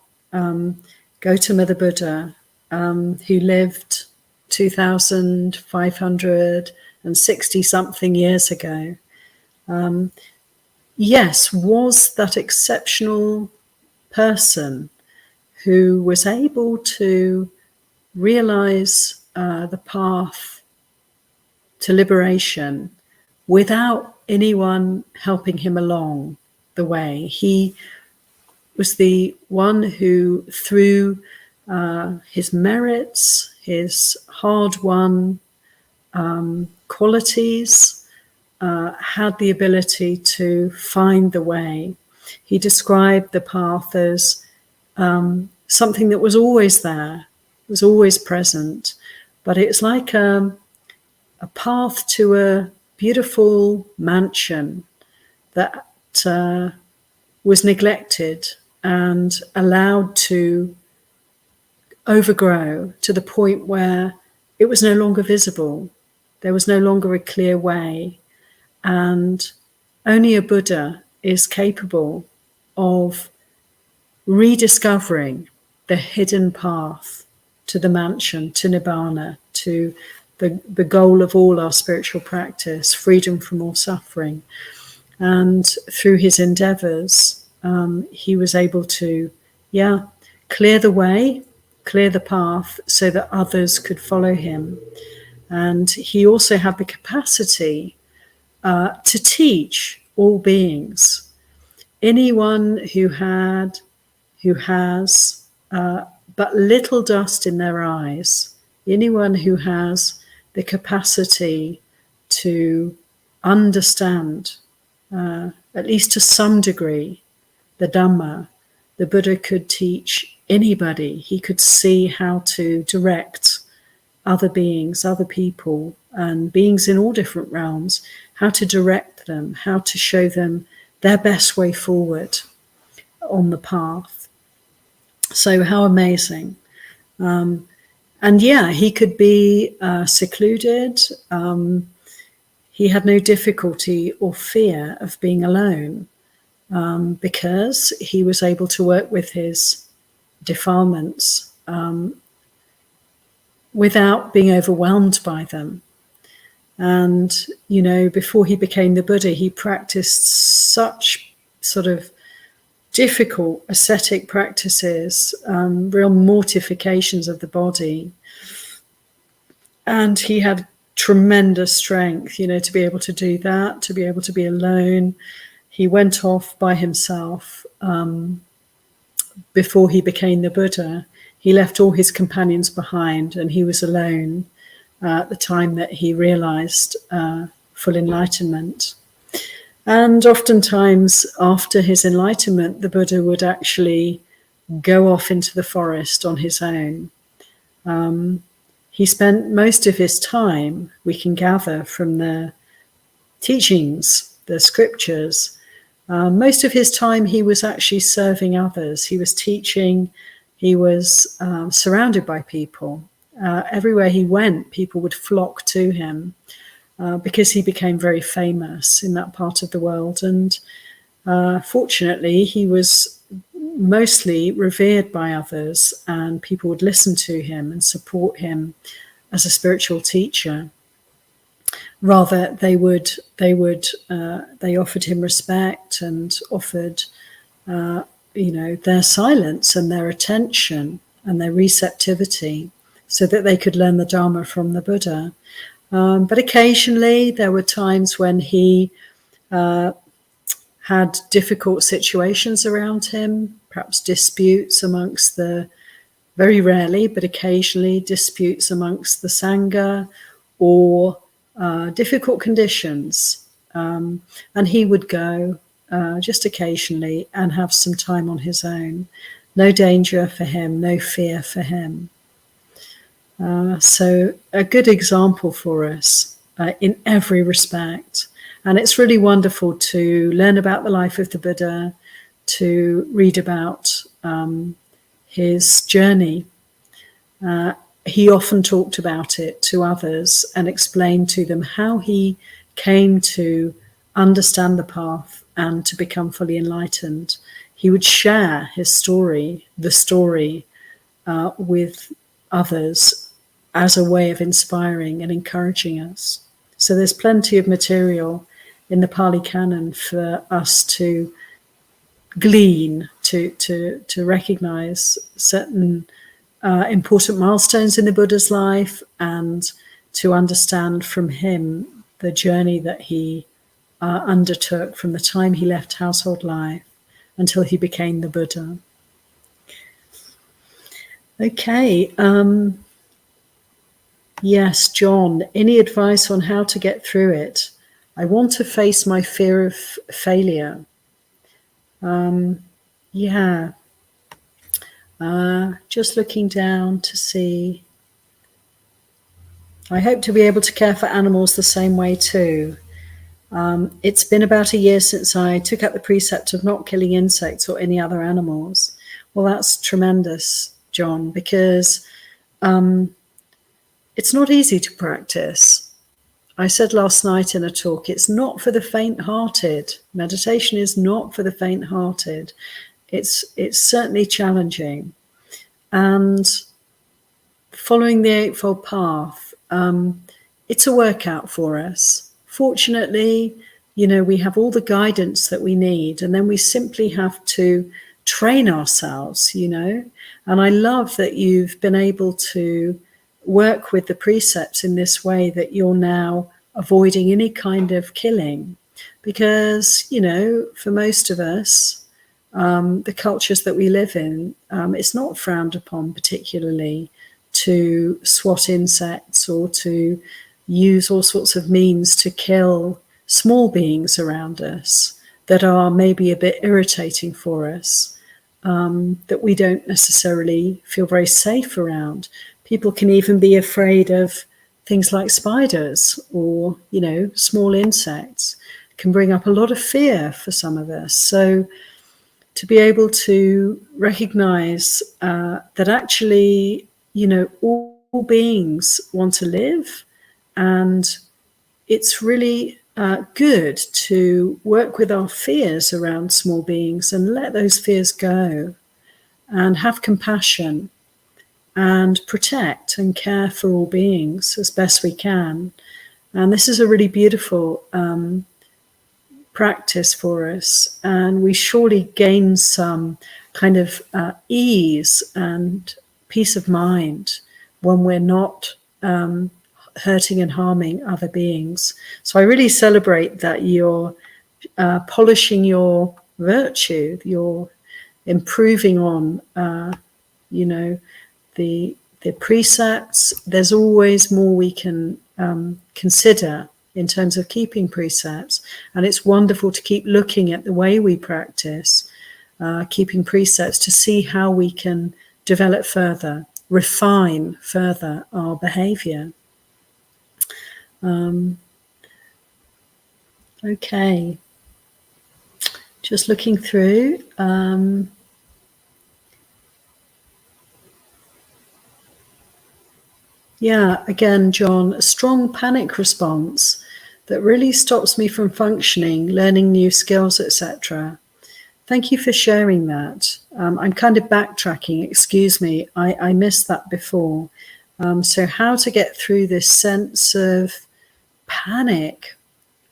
Gautama the Buddha, who lived 2,560 something years ago, yes, was that exceptional person who was able to realize the path to liberation without anyone helping him along the way. He was the one who, through his merits, his hard-won qualities, had the ability to find the way. He described the path as something that was always there, was always present, but it's like a path to a beautiful mansion that was neglected and allowed to overgrow to the point where it was no longer visible. There was no longer a clear way. And only a Buddha is capable of rediscovering the hidden path to the mansion, to Nibbana, to the goal of all our spiritual practice, freedom from all suffering. And through his endeavors, he was able to, clear the way, clear the path so that others could follow him. And he also had the capacity to teach all beings. Anyone who has but little dust in their eyes, anyone who has the capacity to understand, at least to some degree, the Dhamma, the Buddha could teach anybody. He could see how to direct other beings, other people, and beings in all different realms, how to direct them, how to show them their best way forward on the path. So how amazing. And he could be secluded. He had no difficulty or fear of being alone because he was able to work with his defilements without being overwhelmed by them. And, before he became the Buddha, he practiced such sort of difficult ascetic practices, real mortifications of the body. And he had tremendous strength, to be able to do that, to be able to be alone. He went off by himself before he became the Buddha. He left all his companions behind, and he was alone at the time that he realized full enlightenment. And oftentimes after his enlightenment, the Buddha would actually go off into the forest on his own. He spent most of his time, we can gather from the teachings, the scriptures, most of his time he was actually serving others. He was teaching, he was surrounded by people. Everywhere he went, people would flock to him because he became very famous in that part of the world. And fortunately, he was mostly revered by others, and people would listen to him and support him as a spiritual teacher. Rather, they offered him respect and offered, their silence and their attention and their receptivity so that they could learn the Dharma from the Buddha. But occasionally there were times when he had difficult situations around him, perhaps disputes amongst very rarely, but occasionally disputes amongst the Sangha, or difficult conditions. And he would go just occasionally and have some time on his own. No danger for him, no fear for him. So a good example for us in every respect. And it's really wonderful to learn about the life of the Buddha, to read about his journey. He often talked about it to others and explained to them how he came to understand the path and to become fully enlightened. He would share his story, the story, with others as a way of inspiring and encouraging us. So there's plenty of material in the Pali Canon for us to glean, to recognize certain important milestones in the Buddha's life, and to understand from him the journey that he undertook from the time he left household life until he became the Buddha. Okay. Yes, John, any advice on how to get through it? I want to face my fear of failure. Yeah. Just looking down to see. I hope to be able to care for animals the same way too. It's been about a year since I took up the precept of not killing insects or any other animals. Well, that's tremendous, John, because it's not easy to practice. I said last night in a talk, it's not for the faint-hearted. Meditation is not for the faint-hearted. It's certainly challenging. And following the Eightfold Path, it's a workout for us. Fortunately, we have all the guidance that we need, and then we simply have to train ourselves, And I love that you've been able to work with the precepts in this way, that you're now avoiding any kind of killing, because for most of us, the cultures that we live in, it's not frowned upon particularly to swat insects or to use all sorts of means to kill small beings around us that are maybe a bit irritating for us, that we don't necessarily feel very safe around. People can even be afraid of things like spiders or, small insects. Can bring up a lot of fear for some of us. So to be able to recognize that actually, all beings want to live, and it's really good to work with our fears around small beings and let those fears go and have compassion and protect and care for all beings as best we can. And this is a really beautiful practice for us, and we surely gain some kind of ease and peace of mind when we're not hurting and harming other beings. So I really celebrate that you're polishing your virtue, you're improving on the precepts. There's always more we can consider in terms of keeping precepts, and it's wonderful to keep looking at the way we practice keeping precepts to see how we can develop further, refine further our behavior. Okay, just looking through. Yeah, again, John, a strong panic response that really stops me from functioning, learning new skills, etc. Thank you for sharing that. I'm kind of backtracking, excuse me, I missed that before. So how to get through this sense of panic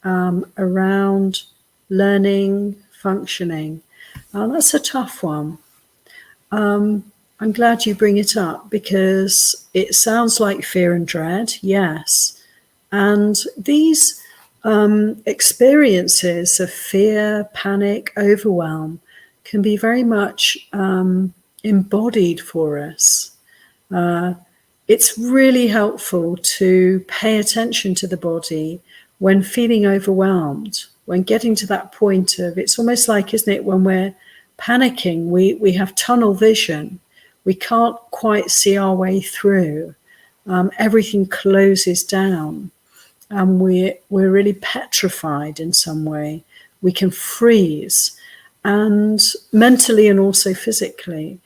around learning, functioning. That's a tough one. I'm glad you bring it up, because it sounds like fear and dread, yes. And these experiences of fear, panic, overwhelm can be very much embodied for us. It's really helpful to pay attention to the body when feeling overwhelmed, when getting to that point of, it's almost like, isn't it, when we're panicking, we have tunnel vision. We can't quite see our way through. Everything closes down, and we're really petrified in some way. We can freeze, and mentally and also physically.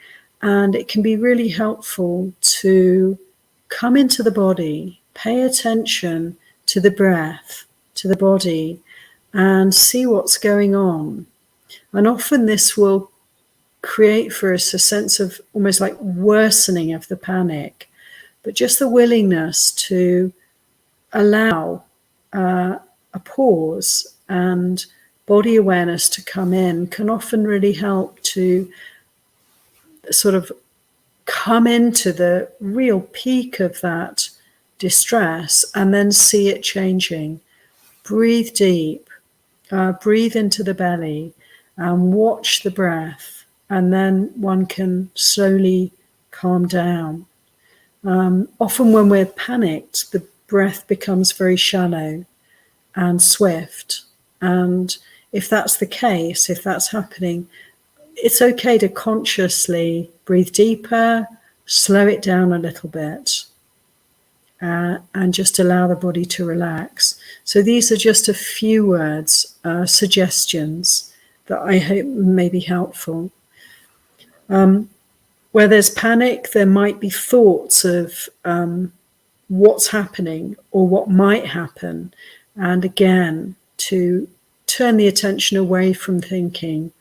And it can be really helpful to come into the body, pay attention to the breath, to the body, and see what's going on. And often this will create for us a sense of almost like worsening of the panic, but just the willingness to allow a pause and body awareness to come in can often really help to sort of come into the real peak of that distress and then see it changing. Breathe deep, breathe into the belly, and watch the breath, and then one can slowly calm down. Often when we're panicked, the breath becomes very shallow and swift, and if that's the case, if that's happening, it's okay to consciously breathe deeper, slow it down a little bit, and just allow the body to relax. So these are just a few words, suggestions that I hope may be helpful. Where there's panic, there might be thoughts of what's happening or what might happen. And again, to turn the attention away from thinking,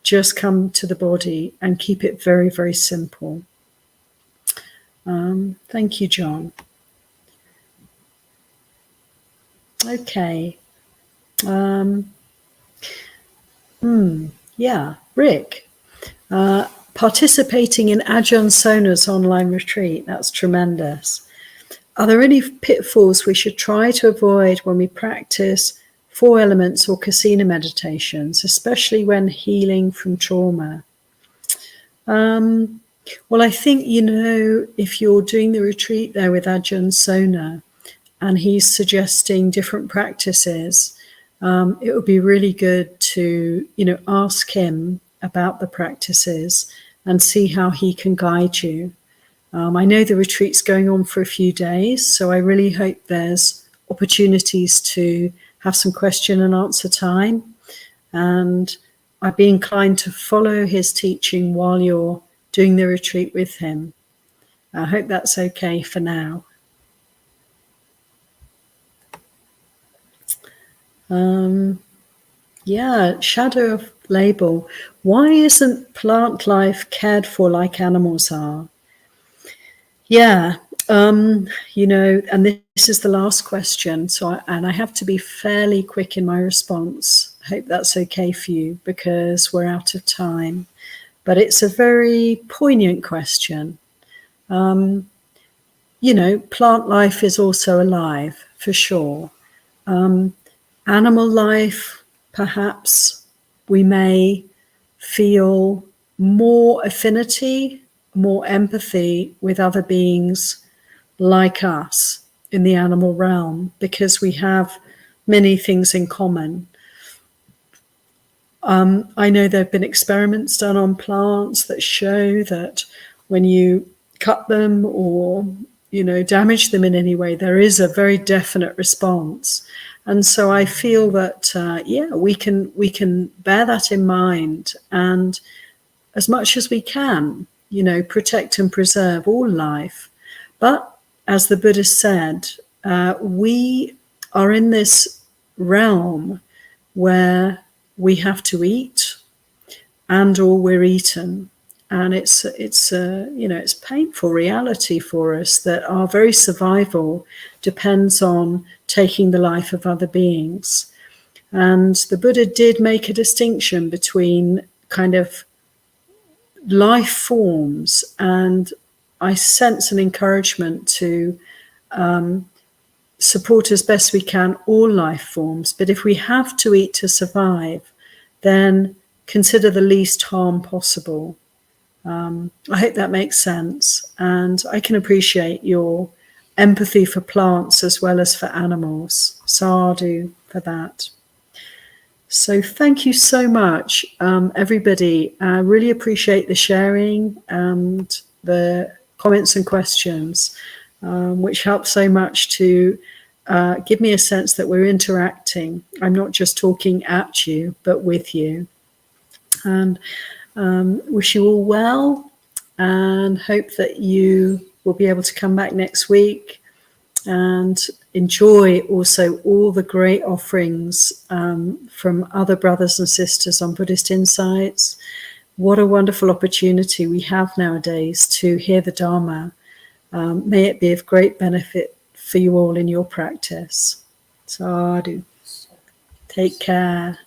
just come to the body and keep it very, very simple. Thank you, John. Okay. Yeah, Rick. Participating in Ajahn Sona's online retreat, that's tremendous. Are there any pitfalls we should try to avoid when we practice 4 elements or kasina meditations, especially when healing from trauma? Well, I think, if you're doing the retreat there with Ajahn Sona and he's suggesting different practices, it would be really good to, ask him about the practices and see how he can guide you. I know the retreat's going on for a few days, so I really hope there's opportunities to have some question and answer time. And I'd be inclined to follow his teaching while you're doing the retreat with him. I hope that's okay for now. Yeah, shadow of label. Why isn't plant life cared for like animals are? Yeah, and this is the last question, so I have to be fairly quick in my response. I hope that's okay for you, because we're out of time. But it's a very poignant question. Plant life is also alive, for sure. Animal life, perhaps we may feel more affinity, more empathy with other beings like us in the animal realm, because we have many things in common. I know there have been experiments done on plants that show that when you cut them or damage them in any way, there is a very definite response. And so I feel that we can bear that in mind, and as much as we can, protect and preserve all life. But as the Buddha said, we are in this realm where we have to eat, and or we're eaten. And it's painful reality for us that our very survival depends on taking the life of other beings. And the Buddha did make a distinction between kind of life forms, and I sense an encouragement to support as best we can all life forms. But if we have to eat to survive, then consider the least harm possible. I hope that makes sense, and I can appreciate your empathy for plants as well as for animals. Sadhu for that. So thank you so much, everybody. I really appreciate the sharing and the comments and questions, which help so much to give me a sense that we're interacting. I'm not just talking at you, but with you. And wish you all well, and hope that you will be able to come back next week and enjoy also all the great offerings from other brothers and sisters on Buddhist Insights. What a wonderful opportunity we have nowadays to hear the Dharma. May it be of great benefit for you all in your practice. Sadhu. Take care.